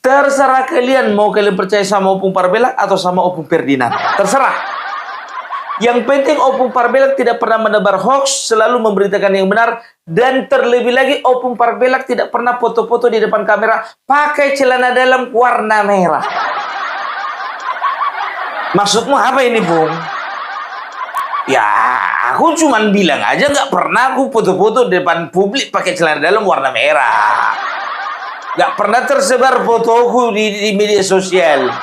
Terserah kalian mau kalian percaya sama Opung Parbelak atau sama Opung Ferdinand. Terserah. Yang penting Opung Parbelak tidak pernah menebar hoax, selalu memberitakan yang benar, dan terlebih lagi Opung Parbelak tidak pernah foto-foto di depan kamera pakai celana dalam warna merah. Maksudmu apa ini, Bung? Ya, aku cuman bilang aja nggak pernah aku foto-foto di depan publik pakai celana dalam warna merah. Nggak pernah tersebar fotoku di media sosial.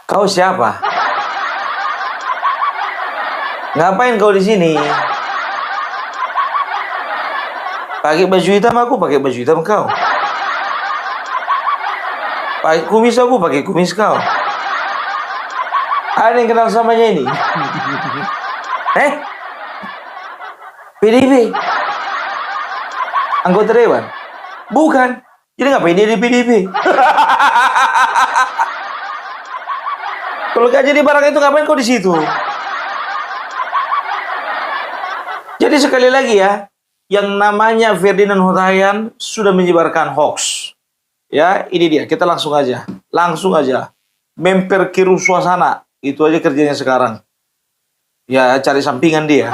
Kau siapa? Ngapain kau di sini? Pakai baju hitam aku, pakai baju hitam kau. Pakai kumis aku, pakai kumis kau. Ada yang kenal samanya ini? PDIP? Anggota dewan? Bukan. Jadi ngapain dia di PDIP? Kalau gak jadi barang itu ngapain kau di situ? Jadi sekali lagi ya, yang namanya Ferdinand Huta-Hayan sudah menyebarkan hoax. Ya, ini dia. Kita langsung aja. Memperkeruh suasana. Itu aja kerjanya sekarang. Ya, cari sampingan dia.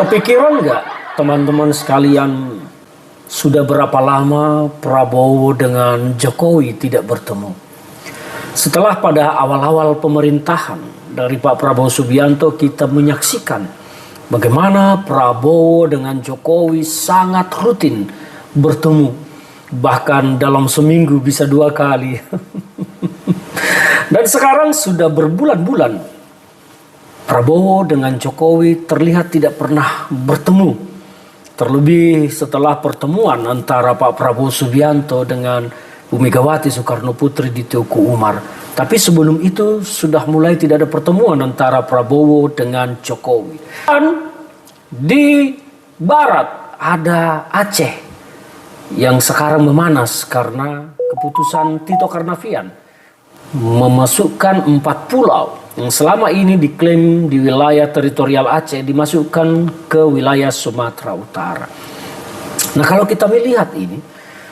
Kepikiran nggak teman-teman sekalian, sudah berapa lama Prabowo dengan Jokowi tidak bertemu? Setelah pada awal-awal pemerintahan dari Pak Prabowo Subianto, kita menyaksikan bagaimana Prabowo dengan Jokowi sangat rutin bertemu. Bahkan dalam seminggu bisa 2 kali. Dan sekarang sudah berbulan-bulan Prabowo dengan Jokowi terlihat tidak pernah bertemu. Terlebih setelah pertemuan antara Pak Prabowo Subianto dengan Bu Megawati Soekarno Putri di Teuku Umar. Tapi sebelum itu sudah mulai tidak ada pertemuan antara Prabowo dengan Jokowi. Dan di barat ada Aceh yang sekarang memanas karena keputusan Tito Karnavian memasukkan 4 pulau yang selama ini diklaim di wilayah teritorial Aceh dimasukkan ke wilayah Sumatera Utara. Nah, kalau kita melihat ini,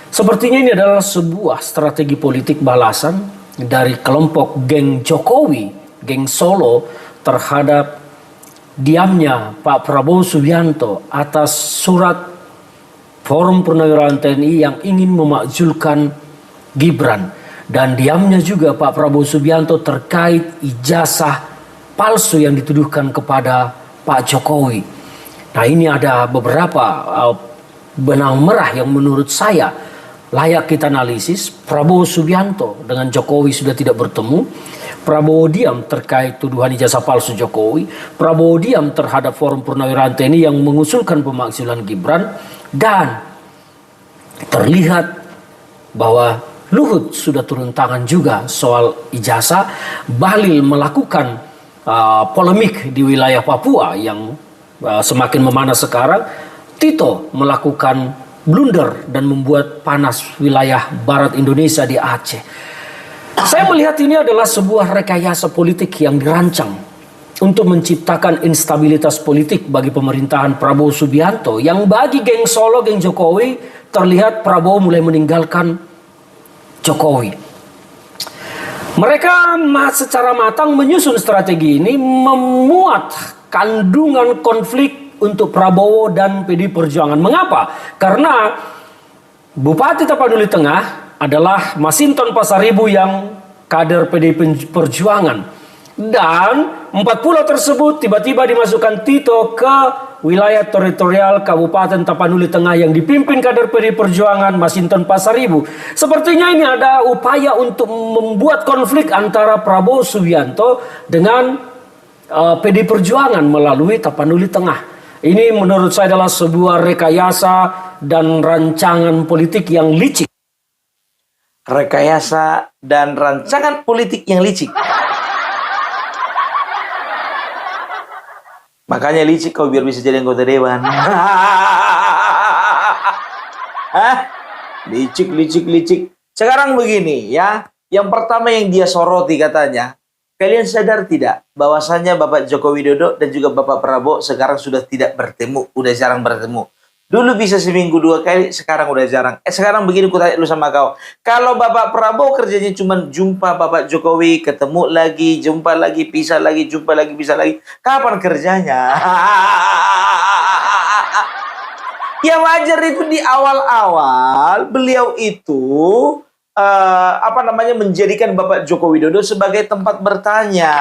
sepertinya ini adalah sebuah strategi politik balasan dari kelompok geng Jokowi, geng Solo, terhadap diamnya Pak Prabowo Subianto atas surat Forum Purnawirawan TNI yang ingin memakzulkan Gibran, dan diamnya juga Pak Prabowo Subianto terkait ijazah palsu yang dituduhkan kepada Pak Jokowi. Nah, ini ada beberapa benang merah yang menurut saya layak kita analisis. Prabowo Subianto dengan Jokowi sudah tidak bertemu. Prabowo diam terkait tuduhan ijazah palsu Jokowi. Prabowo diam terhadap Forum Purnawirawan TNI yang mengusulkan pemakzulan Gibran. Dan terlihat bahwa Luhut sudah turun tangan juga soal ijazah. Bahlil melakukan polemik di wilayah Papua yang semakin memanas sekarang. Tito melakukan blunder dan membuat panas wilayah barat Indonesia di Aceh. Saya melihat ini adalah sebuah rekayasa politik yang dirancang untuk menciptakan instabilitas politik bagi pemerintahan Prabowo Subianto, yang bagi geng Solo, geng Jokowi, terlihat Prabowo mulai meninggalkan Jokowi. Mereka secara matang menyusun strategi ini, memuat kandungan konflik untuk Prabowo dan PDI Perjuangan. Mengapa? Karena Bupati Tapanuli Tengah adalah Masinton Pasaribu yang kader PDI Perjuangan. Dan 4 pulau tersebut tiba-tiba dimasukkan Tito ke wilayah teritorial Kabupaten Tapanuli Tengah yang dipimpin kader PDI Perjuangan Masinton Pasaribu. Sepertinya ini ada upaya untuk membuat konflik antara Prabowo Subianto dengan PDI Perjuangan melalui Tapanuli Tengah. Ini menurut saya adalah sebuah rekayasa dan rancangan politik yang licik. Rekayasa dan rancangan politik yang licik. Makanya licik kau biar bisa jadi anggota dewan. Hah? Licik, licik, licik. Sekarang begini ya. Yang pertama yang dia soroti katanya, kalian sadar tidak bahwasannya Bapak Joko Widodo dan juga Bapak Prabowo sekarang sudah tidak bertemu, udah jarang bertemu. Dulu bisa seminggu 2 kali, sekarang udah jarang. Sekarang begini ku tanya dulu sama kau. Kalau Bapak Prabowo kerjanya cuma jumpa Bapak Jokowi, ketemu lagi, jumpa lagi, pisah lagi, jumpa lagi, pisah lagi. Kapan kerjanya? Ya wajar itu di awal-awal beliau itu menjadikan Bapak Joko Widodo sebagai tempat bertanya.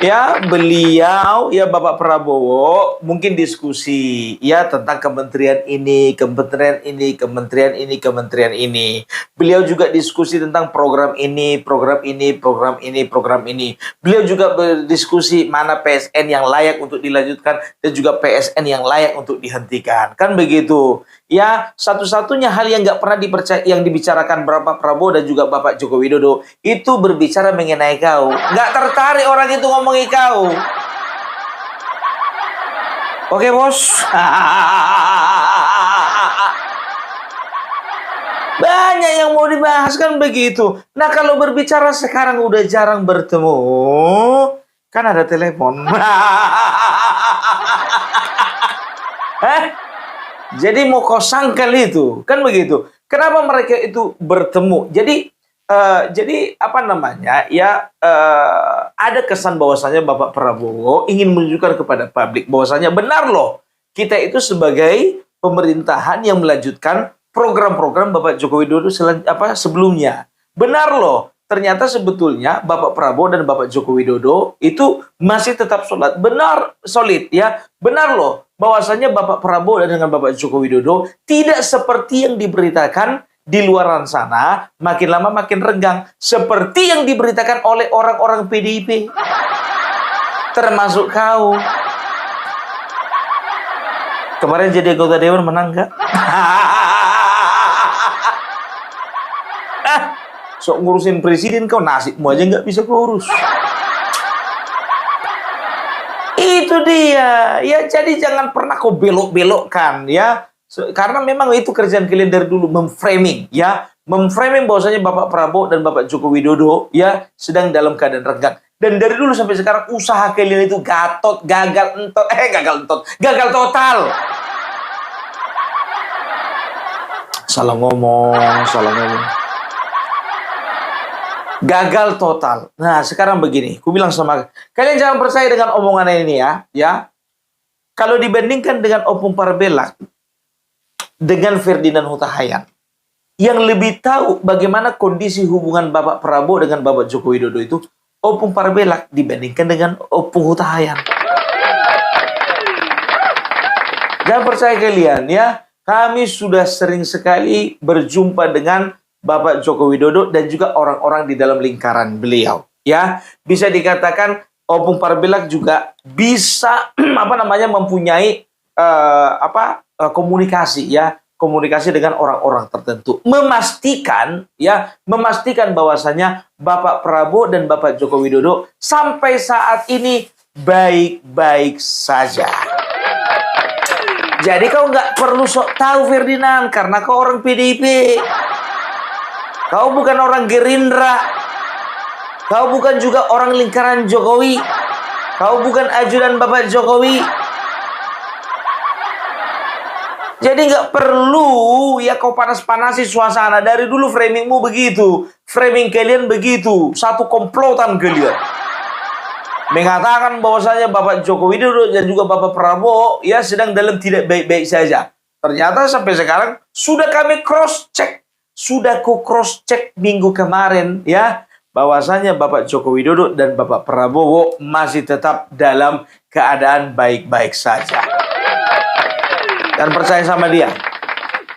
Ya, beliau, ya Bapak Prabowo mungkin diskusi ya tentang kementerian ini, kementerian ini, kementerian ini, kementerian ini. Beliau juga diskusi tentang program ini, program ini, program ini, program ini. Beliau juga berdiskusi mana PSN yang layak untuk dilanjutkan dan juga PSN yang layak untuk dihentikan. Kan begitu. Ya, satu-satunya hal yang nggak pernah yang dibicarakan Bapak Prabowo dan juga Bapak Joko Widodo itu berbicara mengenai kau. Nggak tertarik orang itu ngomongin kau. Oke, bos. Banyak yang mau dibahas kan begitu. Nah, kalau berbicara sekarang udah jarang bertemu, kan ada telepon. Jadi mau kau sangkal itu, kan begitu. Kenapa mereka itu bertemu? Jadi ada kesan bahwasanya Bapak Prabowo ingin menunjukkan kepada publik bahwasanya benar loh, kita itu sebagai pemerintahan yang melanjutkan program-program Bapak Joko Widodo sebelumnya. Benar loh, ternyata sebetulnya Bapak Prabowo dan Bapak Joko Widodo itu masih tetap solid ya. Benar loh, bahwasanya Bapak Prabowo dan dengan Bapak Joko Widodo tidak seperti yang diberitakan di luaran sana, makin lama makin renggang, seperti yang diberitakan oleh orang-orang PDIP, termasuk kau. Kemarin jadi anggota dewan menang nggak? Sok ngurusin presiden kau, nasibmu aja nggak bisa kau urus. Itu dia, ya jadi jangan pernah kau belok-belokkan ya. Karena memang itu kerjaan kalian dari dulu, memframing ya, memframing bahwasanya Bapak Prabowo dan Bapak Joko Widodo ya sedang dalam keadaan renggang. Dan dari dulu sampai sekarang usaha kalian itu gagal total. Salah ngomong. Gagal total. Nah, sekarang begini, ku bilang sama kalian, jangan percaya dengan omongan ini ya. Kalau dibandingkan dengan Opung Parbelak dengan Ferdinand Huta Hayan, yang lebih tahu bagaimana kondisi hubungan Bapak Prabowo dengan Bapak Joko Widodo itu Opung Parbelak dibandingkan dengan Opung Huta Hayan. Jangan percaya kalian ya, kami sudah sering sekali berjumpa dengan Bapak Joko Widodo dan juga orang-orang di dalam lingkaran beliau ya. Bisa dikatakan Opung Parbelak juga bisa mempunyai komunikasi dengan orang-orang tertentu, memastikan bahwasanya Bapak Prabowo dan Bapak Joko Widodo sampai saat ini baik-baik saja. Jadi kau nggak perlu sok tahu Ferdinand, karena kau orang PDIP, kau bukan orang Gerindra, kau bukan juga orang lingkaran Jokowi, kau bukan ajudan Bapak Jokowi. Jadi nggak perlu ya kau panas-panasi suasana. Dari dulu framingmu begitu. Framing kalian begitu. Satu komplotan kalian. Mengatakan bahwasanya Bapak Joko Widodo dan juga Bapak Prabowo ya sedang dalam tidak baik-baik saja. Ternyata sampai sekarang sudah kami cross-check. Sudah ku cross-check minggu kemarin ya. Bahwasanya Bapak Joko Widodo dan Bapak Prabowo masih tetap dalam keadaan baik-baik saja. Dan percaya sama dia.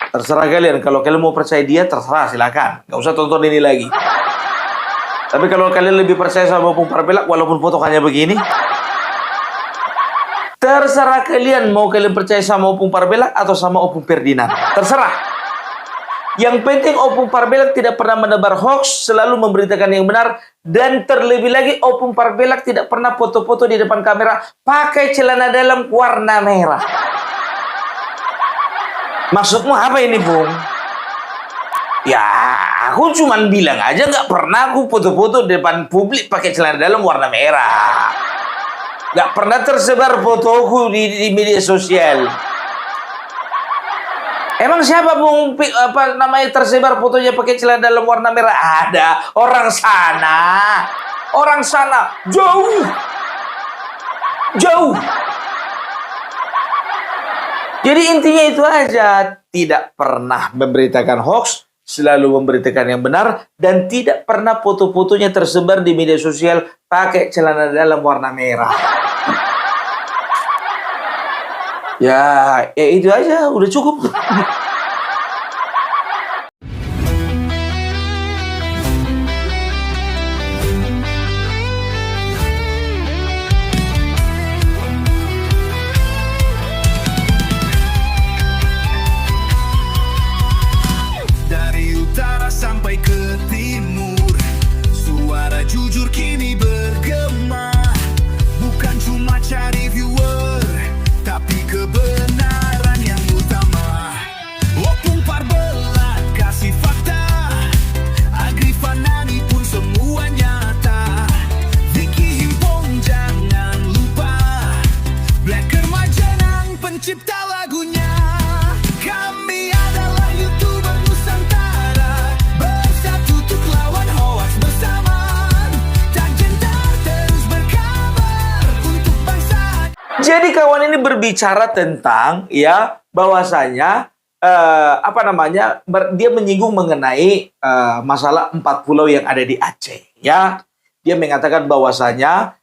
Terserah kalian. Kalau kalian mau percaya dia, terserah, silakan. Gak usah tonton ini lagi. Tapi kalau kalian lebih percaya sama Opung Parbelak, walaupun potongannya begini, terserah kalian. Mau kalian percaya sama Opung Parbelak atau sama Opung Ferdinand, terserah. Yang penting Opung Parbelak tidak pernah menebar hoax, selalu memberitakan yang benar. Dan terlebih lagi Opung Parbelak tidak pernah foto-foto di depan kamera pakai celana dalam warna merah. Maksudmu apa ini, Bung? Ya, aku cuman bilang aja nggak pernah aku foto-foto depan publik pakai celana dalam warna merah. Nggak pernah tersebar fotoku di media sosial. Emang siapa, Bung? Apa namanya tersebar fotonya pakai celana dalam warna merah? Ada orang sana. Orang sana jauh. Jauh. Jadi intinya itu aja, tidak pernah memberitakan hoax, selalu memberitakan yang benar, dan tidak pernah foto-fotonya tersebar di media sosial pakai celana dalam warna merah. Ya itu aja, udah cukup. Dari utara sampai ke timur, suara jujur kini bergema. Bukan cuma cari viewer, tapi kebenaran yang utama. Opung Parbelat kasih fakta, Agrifan Nani pun semua nyata. Vicky Himpong jangan lupa, Blacker Majenang pencipta lagunya. Kami adalah YouTuber Nusantara, bersatu untuk lawan hoax bersama. Tak gentar terus berkabar untuk bangsa. Jadi kawan ini berbicara tentang bahwasanya dia menyinggung mengenai masalah 4 pulau yang ada di Aceh, ya. Dia mengatakan bahwasanya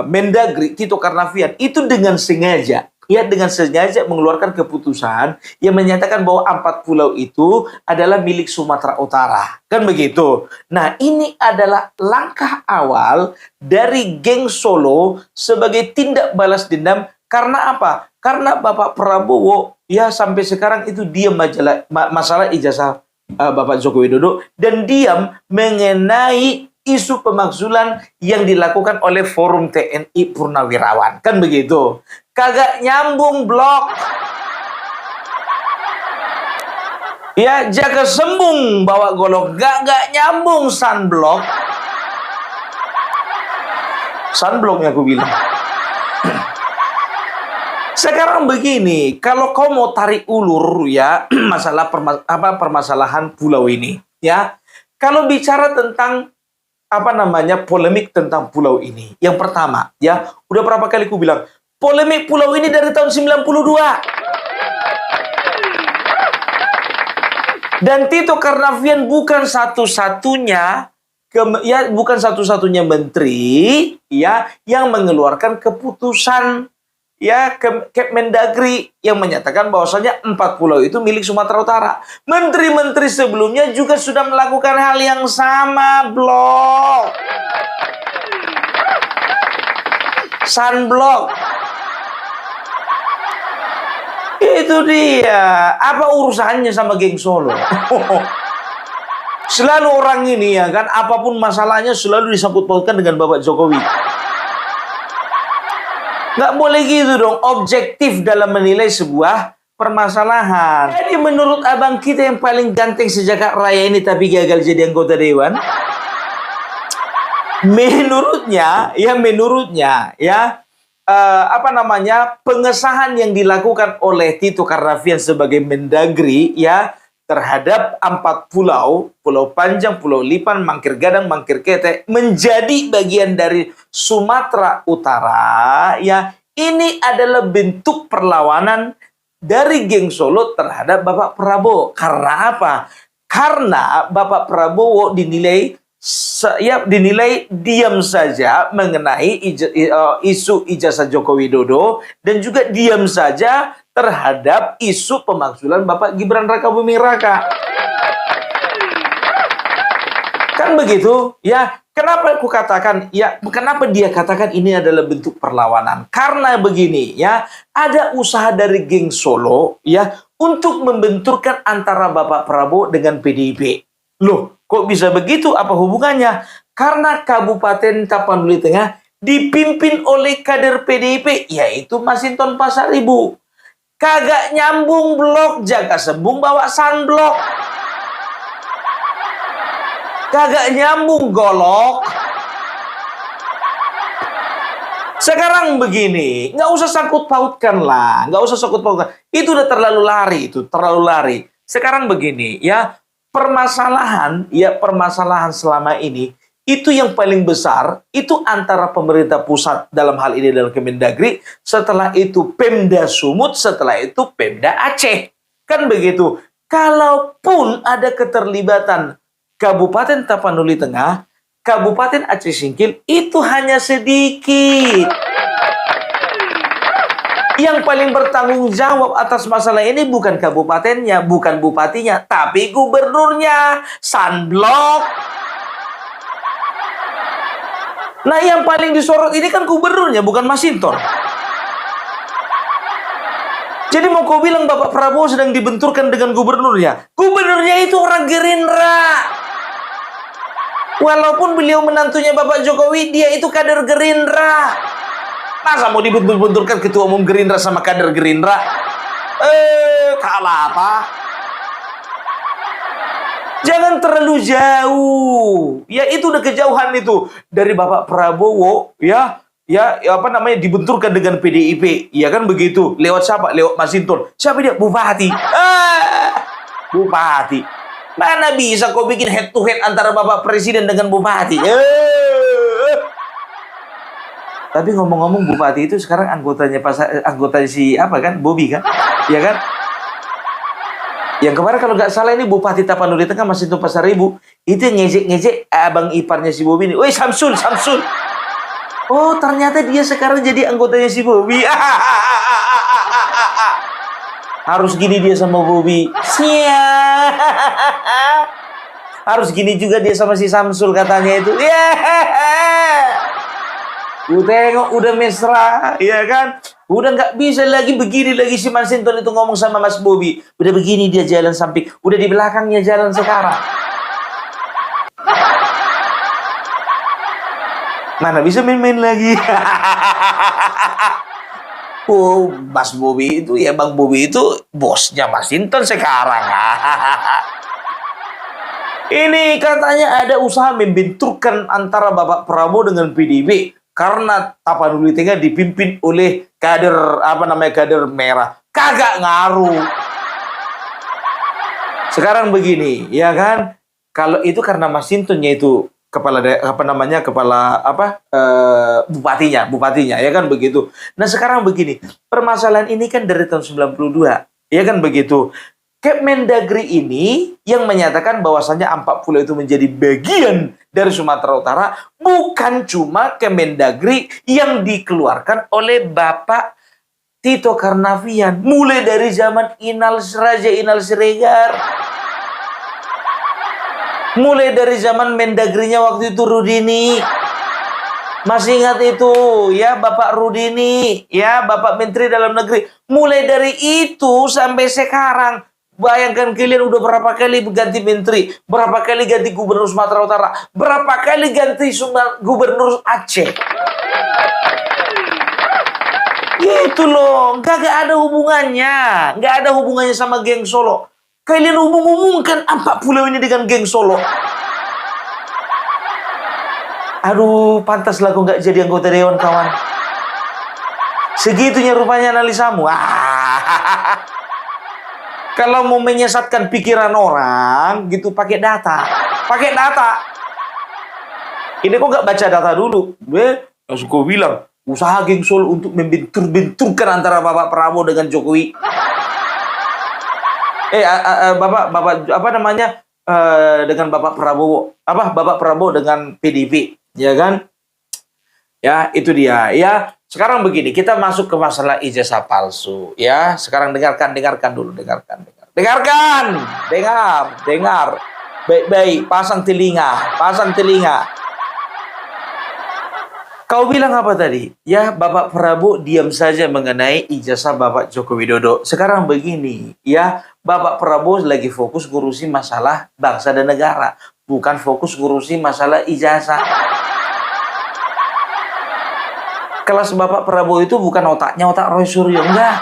Mendagri Tito Karnavian itu dengan sengaja mengeluarkan keputusan yang menyatakan bahwa 4 pulau itu adalah milik Sumatera Utara. Kan begitu. Nah, ini adalah langkah awal dari geng Solo sebagai tindak balas dendam. Karena apa? Karena Bapak Prabowo sampai sekarang itu diam masalah ijazah Bapak Joko Widodo, dan diam mengenai isu pemakzulan yang dilakukan oleh Forum TNI Purnawirawan. Kan begitu. Kagak nyambung, blok. Ya, jaga sembung bawa golok. Gak nyambung, sunblock. Sunblocknya aku bilang. Sekarang begini, kalau kau mau tarik ulur masalah permasalahan pulau ini, ya. Kalau bicara tentang polemik tentang pulau ini. Yang pertama, udah berapa kali ku bilang, polemik pulau ini dari tahun 92. Dan Tito Karnavian bukan satu-satunya menteri yang mengeluarkan keputusan Kemendagri yang menyatakan bahwasanya 4 pulau itu milik Sumatera Utara. Menteri-menteri sebelumnya juga sudah melakukan hal yang sama, blok. Sunblock. Itu dia. Apa urusannya sama geng Solo? Selalu orang ini apapun masalahnya selalu disangkut pautkan dengan Bapak Jokowi. Nggak boleh gitu dong, objektif dalam menilai sebuah permasalahan. Jadi menurut abang kita yang paling ganteng sejak raya ini tapi gagal jadi anggota dewan, menurutnya pengesahan yang dilakukan oleh Tito Karnavian sebagai Mendagri terhadap 4 pulau, Pulau Panjang, Pulau Lipan, Mangkir Gadang, Mangkir Kete, menjadi bagian dari Sumatera Utara, ini adalah bentuk perlawanan dari geng Solo terhadap Bapak Prabowo. Karena apa? Karena Bapak Prabowo dinilai diam saja mengenai isu ijazah Joko Widodo, dan juga diam saja terhadap isu pemakzulan Bapak Gibran Rakabuming Raka. Kan begitu, Kenapa aku katakan, kenapa dia katakan ini adalah bentuk perlawanan? Karena begini, ada usaha dari geng Solo, untuk membenturkan antara Bapak Prabowo dengan PDIP. Loh, kok bisa begitu? Apa hubungannya? Karena Kabupaten Tapanuli Tengah dipimpin oleh kader PDIP, yaitu Masinton Pasaribu. Kagak nyambung blok, jaga sembung bawa sunblock. Kagak nyambung golok. Sekarang begini, nggak usah sangkut pautkan lah, nggak usah sangkut pautkan. Itu udah terlalu lari, itu terlalu lari. Sekarang begini, ya permasalahan selama ini itu yang paling besar itu antara pemerintah pusat dalam hal ini dalam Kemendagri, setelah itu Pemda Sumut, setelah itu Pemda Aceh, kan begitu. Kalaupun ada keterlibatan Kabupaten Tapanuli Tengah, Kabupaten Aceh Singkil itu hanya sedikit. Yang paling bertanggung jawab atas masalah ini bukan kabupatennya, bukan bupatinya, tapi gubernurnya. Sunblock. Nah, yang paling disorot ini kan gubernurnya, bukan Masinton. Jadi mau kau bilang Bapak Prabowo sedang dibenturkan dengan gubernurnya? Gubernurnya itu orang Gerindra. Walaupun beliau menantunya Bapak Jokowi, dia itu kader Gerindra. Masa mau dibentur-benturkan ketua umum Gerindra sama kader Gerindra? Kalah apa? Jangan terlalu jauh. Ya itu udah kejauhan itu dari Bapak Prabowo, ya apa namanya, dibenturkan dengan PDIP. Ya kan begitu. Lewat siapa? Lewat Masinton. Siapa dia? Bupati. Bupati. Mana bisa kau bikin head to head antara Bapak Presiden dengan Bupati? Tapi ngomong-ngomong, Bupati itu sekarang anggotanya si apa kan? Bobi kan? Ya kan? Yang kemarin kalau nggak salah ini Bupati Tapanuli Tengah Masinton Pasaribu, itu ngejek-ngejek abang iparnya si Bobi ini. Woi Samsul. Oh, ternyata dia sekarang jadi anggotanya si Bobi. Harus gini dia sama Bobi. Siap. Harus gini juga dia sama si Samsul katanya itu. Gue tengok udah mesra, ya kan? Udah nggak bisa lagi begini lagi si Masinton itu ngomong sama Mas Bobi. Udah begini dia jalan samping. Udah di belakangnya jalan sekarang. Mana bisa main-main lagi. Oh, Mas Bobi itu, ya Bang Bobi itu bosnya Masinton sekarang. Ini katanya ada usaha membenturkan antara Bapak Prabowo dengan PDIP karena Tapanuli Tengah dipimpin oleh kader kader merah. Kagak ngaruh. Sekarang begini, ya kan? Kalau itu karena Masintonnya itu bupatinya ya kan begitu. Nah sekarang begini, permasalahan ini kan dari tahun 92 ya kan begitu. Kemendagri ini yang menyatakan bahwasannya Ampak Pulau itu menjadi bagian dari Sumatera Utara, bukan cuma Kemendagri yang dikeluarkan oleh Bapak Tito Karnavian mulai dari zaman Raja Inal Siregar. Mulai dari zaman Mendagrinya waktu itu Rudini. Masih ingat itu ya Bapak Rudini, ya Bapak Menteri Dalam Negeri. Mulai dari itu sampai sekarang, bayangkan kalian udah berapa kali ganti menteri, berapa kali ganti gubernur Sumatera Utara, berapa kali ganti gubernur Aceh. Gitu loh, gak ada hubungannya, gak ada hubungannya sama geng Solo. Kalian umum-umumkan Ampak Pulau ini dengan geng Solo. Aduh, pantaslah kau nggak jadi anggota dewan, kawan. Segitunya rupanya analisamu. Kalau mau menyesatkan pikiran orang, gitu pakai data. Pakai data. Ini kok nggak baca data dulu? Langsung kau bilang, usaha geng Solo untuk membentur-benturkan antara Bapak Prabowo dengan Jokowi. Bapak dengan Bapak Prabowo, Bapak Prabowo dengan PDIP, ya kan? Ya, itu dia. Ya, sekarang begini, kita masuk ke masalah ijazah palsu, ya. Sekarang dengarkan dulu, dengarkan. Dengar. Baik-baik, pasang telinga. Kau bilang apa tadi? Ya, Bapak Prabowo diam saja mengenai ijazah Bapak Joko Widodo. Sekarang begini, ya, Bapak Prabowo lagi fokus ngurusin masalah bangsa dan negara, bukan fokus ngurusin masalah ijazah. Kelas Bapak Prabowo itu bukan otaknya otak Roy Suryo, enggak.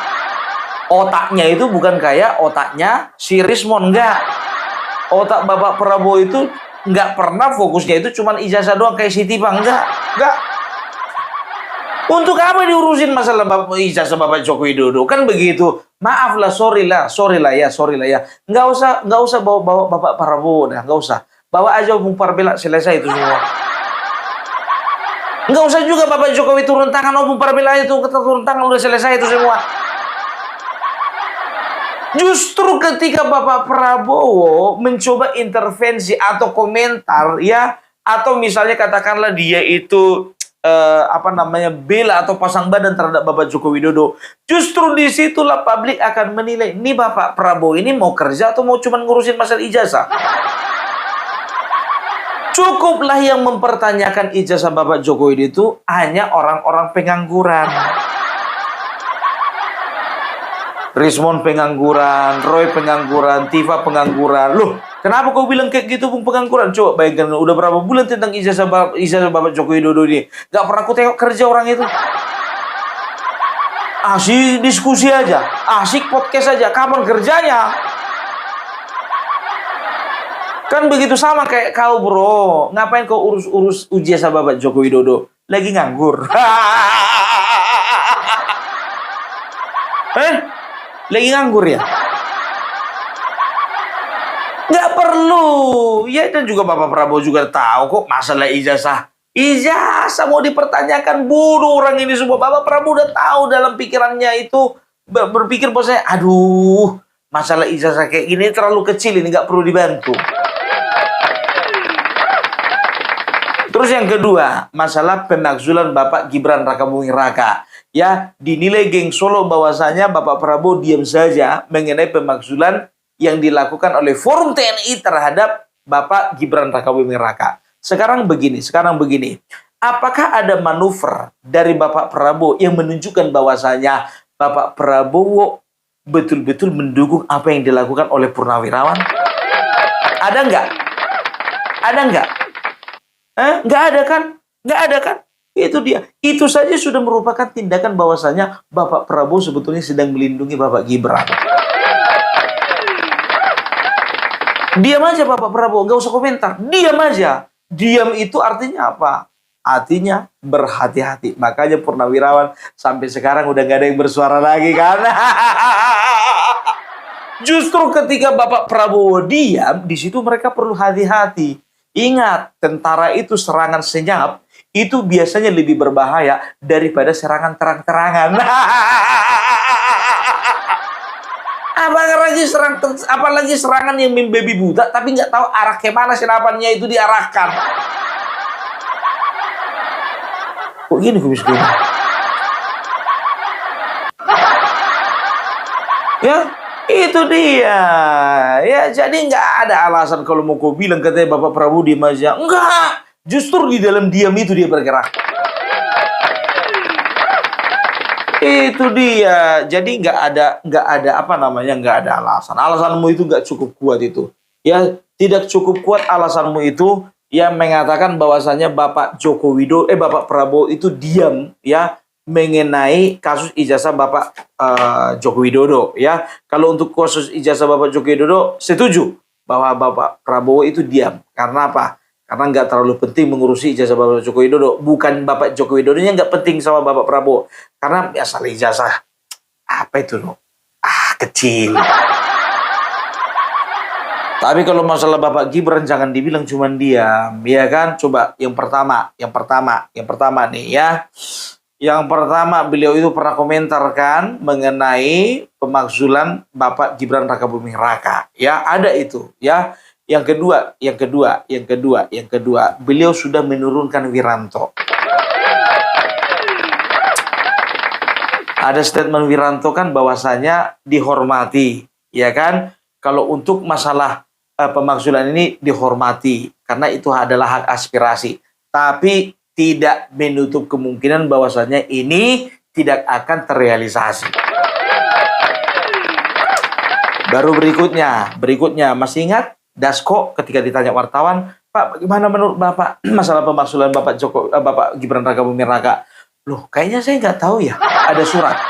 Otaknya itu bukan kayak otaknya si Rismon, enggak. Otak Bapak Prabowo itu nggak pernah fokusnya itu cuman ijazah doang kayak Siti Bang, enggak. Untuk apa diurusin masalah ijazah Bapak Joko Widodo? Kan begitu. Maaf lah, sorry lah ya. Nggak usah bawa Bapak Prabowo dah, nggak usah. Bawa aja Opung Parbela, selesai itu semua. Nggak usah juga Bapak Jokowi turun tangan, Opung Parbela itu turun tangan, udah selesai itu semua. Justru ketika Bapak Prabowo mencoba intervensi atau komentar ya, atau misalnya katakanlah dia itu bela atau pasang badan terhadap Bapak Joko Widodo, justru disitulah publik akan menilai, ini Bapak Prabowo ini mau kerja atau mau cuma ngurusin masalah ijazah. Cukuplah yang mempertanyakan ijazah Bapak Jokowi itu hanya orang-orang pengangguran. Rismon pengangguran, Roy pengangguran, Tifa pengangguran. Loh, kenapa kau bilang kayak gitu pun pengangguran? Coba bayangkan, udah berapa bulan tentang ijazah Bapak Joko Widodo ini. Gak pernah aku tengok kerja orang itu. Asik diskusi aja, asik podcast aja. Kapan kerjanya? Kan begitu sama kayak kau, bro. Ngapain kau urus ijazah Bapak Joko Widodo? Lagi nganggur. Lagi nganggur ya? Nggak perlu. Ya, dan juga Bapak Prabowo juga tahu kok masalah ijazah. Ijazah mau dipertanyakan, bodoh orang ini semua. Bapak Prabowo udah tahu dalam pikirannya itu, berpikir bahwasanya, aduh, masalah ijazah kayak gini terlalu kecil, ini nggak perlu dibantu. Terus yang kedua, masalah pemakzulan Bapak Gibran Rakabuming Raka. Ya, dinilai geng Solo bahwasanya Bapak Prabowo diam saja mengenai pemakzulan yang dilakukan oleh Forum TNI terhadap Bapak Gibran Rakabuming Raka. Sekarang begini. Apakah ada manuver dari Bapak Prabowo yang menunjukkan bahwasanya Bapak Prabowo betul-betul mendukung apa yang dilakukan oleh Purnawirawan? Ada nggak? Nggak ada kan? Itu dia. Itu saja sudah merupakan tindakan bahwasanya Bapak Prabowo sebetulnya sedang melindungi Bapak Gibran. Diam aja Bapak Prabowo, nggak usah komentar. Diam aja. Diam itu artinya apa? Artinya berhati-hati. Makanya Purnawirawan sampai sekarang udah nggak ada yang bersuara lagi kan? Justru ketika Bapak Prabowo diam, di situ mereka perlu hati-hati. Ingat, tentara itu serangan senyap itu biasanya lebih berbahaya daripada serangan terang-terangan. Apalagi serangan yang membabi buta tapi nggak tahu arah kemana senapannya itu diarahkan. Kok gini kumis gue? Ya, itu dia. Ya, jadi nggak ada alasan kalau mau kau bilang katanya Bapak Prabowo diam aja. Enggak. Justru di dalam diam itu dia bergerak. Itu dia. Jadi nggak ada alasan. Alasanmu itu nggak cukup kuat itu. Ya, tidak cukup kuat alasanmu itu yang mengatakan bahwasannya Bapak Prabowo itu diam ya mengenai kasus ijazah Bapak Joko Widodo ya. Kalau untuk kasus ijazah Bapak Joko Widodo setuju bahwa Bapak Prabowo itu diam. Karena apa? Karena nggak terlalu penting mengurusi ijazah Bapak Joko Widodo. Bukan Bapak Joko Widodonya nggak penting sama Bapak Prabowo. Karena asal ijazah, apa itu loh? Kecil. Tapi kalau masalah Bapak Gibran jangan dibilang cuma diam. Ya kan? Coba yang pertama nih ya. Yang pertama beliau itu pernah komentarkan mengenai pemakzulan Bapak Gibran Rakabuming Raka. Ya, ada itu ya. Yang kedua, beliau sudah menurunkan Wiranto. Ada statement Wiranto kan bahwasanya dihormati, ya kan? Kalau untuk masalah pemakzulan ini dihormati, karena itu adalah hak aspirasi. Tapi tidak menutup kemungkinan bahwasanya ini tidak akan terrealisasi. Baru berikutnya, masih ingat? Dasko ketika ditanya wartawan, Pak, bagaimana menurut Bapak masalah pemakzulan Bapak Gibran Rakabuming Raka? Loh, kayaknya saya nggak tahu ya, ada surat.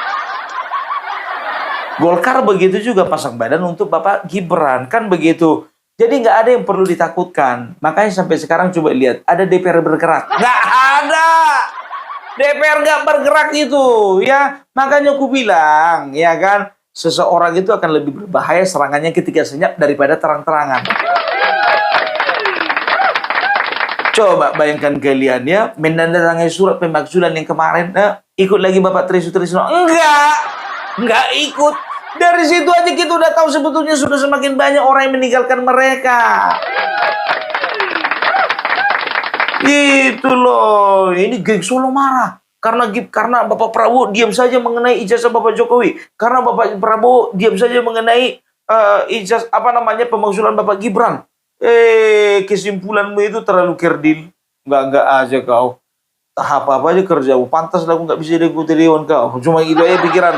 Golkar begitu juga pasang badan untuk Bapak Gibran, kan begitu. Jadi nggak ada yang perlu ditakutkan. Makanya sampai sekarang coba lihat, ada DPR bergerak. Nggak ada. DPR nggak bergerak itu, ya. Makanya aku bilang, ya kan, seseorang itu akan lebih berbahaya serangannya ketika senyap daripada terang-terangan. Coba bayangkan kalian ya, menandatangani surat pemakzulan yang kemarin, ikut lagi Bapak Trisno. Enggak ikut. Dari situ aja kita udah tahu sebetulnya sudah semakin banyak orang yang meninggalkan mereka. Itu loh, ini geng Solo marah. Karena Bapak Prabowo diam saja mengenai ijazah Bapak Jokowi. Karena Bapak Prabowo diam saja mengenai ijazah pemakzulan Bapak Gibran. Kesimpulanmu itu terlalu kerdil. Enggak aja kau. Tahap apa aja kerjamu. Pantas lah aku nggak bisa ikuti Dewan kau. Cuma itu aja pikiran.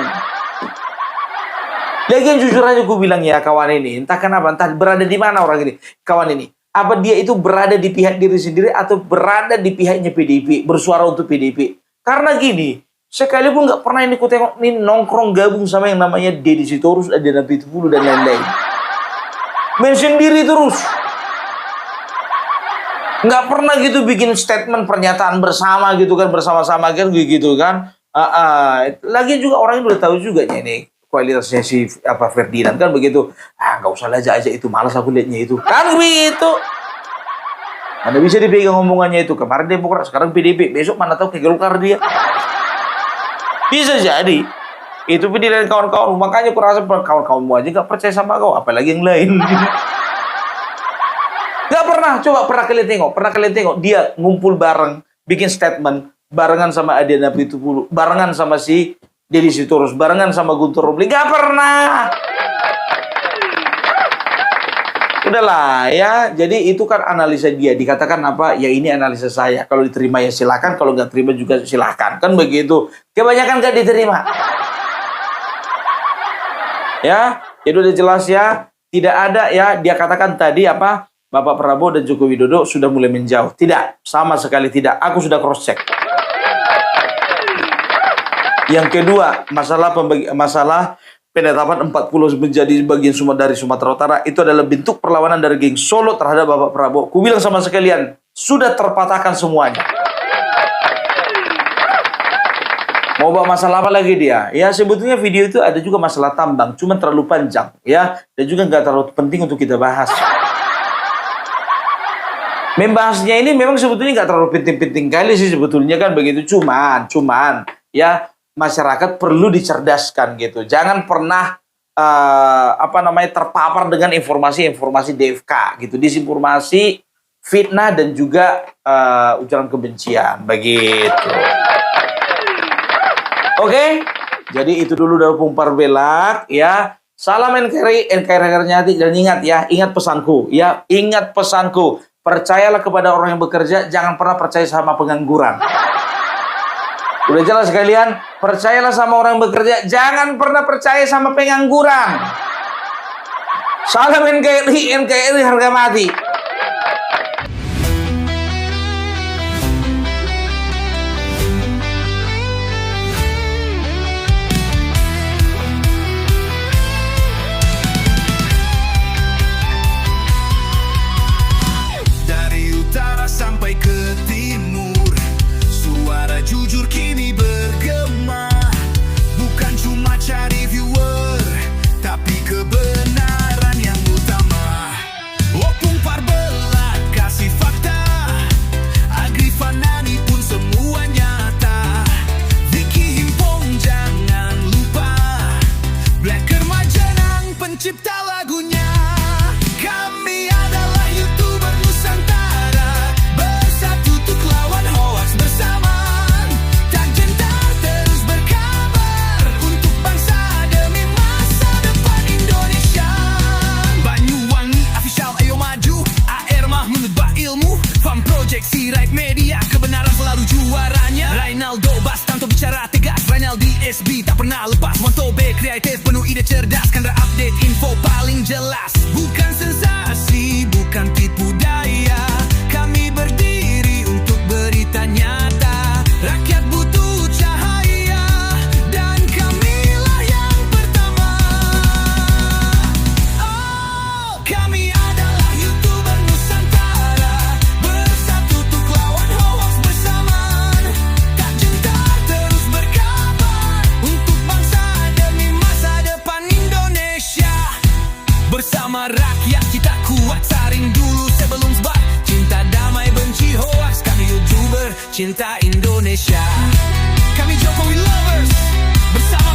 Lagian jujur aja gue bilang ya kawan ini. Entah kenapa, entah berada di mana orang ini. Kawan ini. Apa dia itu berada di pihak diri sendiri atau berada di pihaknya PDIP. Bersuara untuk PDIP. Karena gini. Sekalipun nggak pernah ini ku tengok ini nongkrong gabung sama yang namanya Deddy Sitorus, Adriana Pitupulu dan lain-lain. Main sendiri terus. Nggak pernah gitu bikin statement pernyataan bersama gitu kan, bersama-sama kan gitu kan. Lagi juga orang udah tahu juga ini kualitasnya si Ferdinand kan begitu. Nggak usah aja itu, malas aku liatnya itu kan begitu. Anda bisa dipegang omongannya itu, kemarin Demokrat, sekarang PDIP, besok mana tahu ke Golkar dia. Bisa jadi itu penilaian kawan-kawan. Makanya aku rasa kawan-kawanmu aja nggak percaya sama kau, apalagi yang lain. Gak pernah, pernah kalian tengok dia ngumpul bareng, bikin statement barengan sama Adriana Pitupulu, barengan sama si Deddy Sitorus, barengan sama Guntur Romli. Gak pernah. Udahlah ya, jadi itu kan analisa dia. Dikatakan apa? Ya ini analisa saya. Kalau diterima ya silakan, kalau nggak terima juga silakan. Kan begitu. Kebanyakan nggak diterima. Ya, itu udah jelas ya. Tidak ada ya, dia katakan tadi apa? Bapak Prabowo dan Joko Widodo sudah mulai menjauh. Tidak, sama sekali tidak. Aku sudah cross check. Yang kedua, masalah penetapan 40 menjadi bagian dari Sumatera Utara itu adalah bentuk perlawanan dari geng Solo terhadap Bapak Prabowo. Ku bilang sama sekalian, sudah terpatahkan semuanya. Mau bawa masalah apa lagi dia? Ya sebetulnya video itu ada juga masalah tambang, cuma terlalu panjang ya, dan juga nggak terlalu penting untuk kita bahas. Membahasnya ini memang sebetulnya nggak terlalu penting-penting kali sih sebetulnya kan begitu. Cuman ya masyarakat perlu dicerdaskan gitu. Jangan pernah terpapar dengan informasi-informasi DFK gitu, disinformasi, fitnah dan juga ujaran kebencian begitu. Oke, jadi itu dulu dari Opung Parbelak ya. Salam NKRI dan ingat pesanku ya, ingat pesanku. Percayalah kepada orang yang bekerja, jangan pernah percaya sama pengangguran. Udah jelas sekalian, percayalah sama orang yang bekerja, jangan pernah percaya sama pengangguran. Salam NKRI harga mati. Sampai ke timur, suara jujur kini bergema. Bukan cuma cari viewer, tapi kebenaran yang utama. Opung Parbelak kasih fakta, Agrifanani pun semua nyata. Vicky Himpong jangan lupa, Blacker Majanang pencipta lagunya. Kami adalah YouTuber Nusantara, bersatu untuk lawan hoax bersama. Tak gentar terus berkabar, untuk bangsa demi masa depan Indonesia. Banyuwangi official ayo maju, AR Mahmud Ilmu, Farm Project Sirait Media, kebenaran selalu juaranya. Rainaldo Bastanto bicara tegas, Rainaldi SB tak pernah lepas. Montobe kreatif penuh ide cerdas, Kandra update info paling jelas. Bukan sensasi, bukan tipu daya, kami berdiri untuk berita nyata. Rakyat butuh cahaya, dan kamilah yang pertama. cinta Indonesia. Kami Jokowi Lovers bersama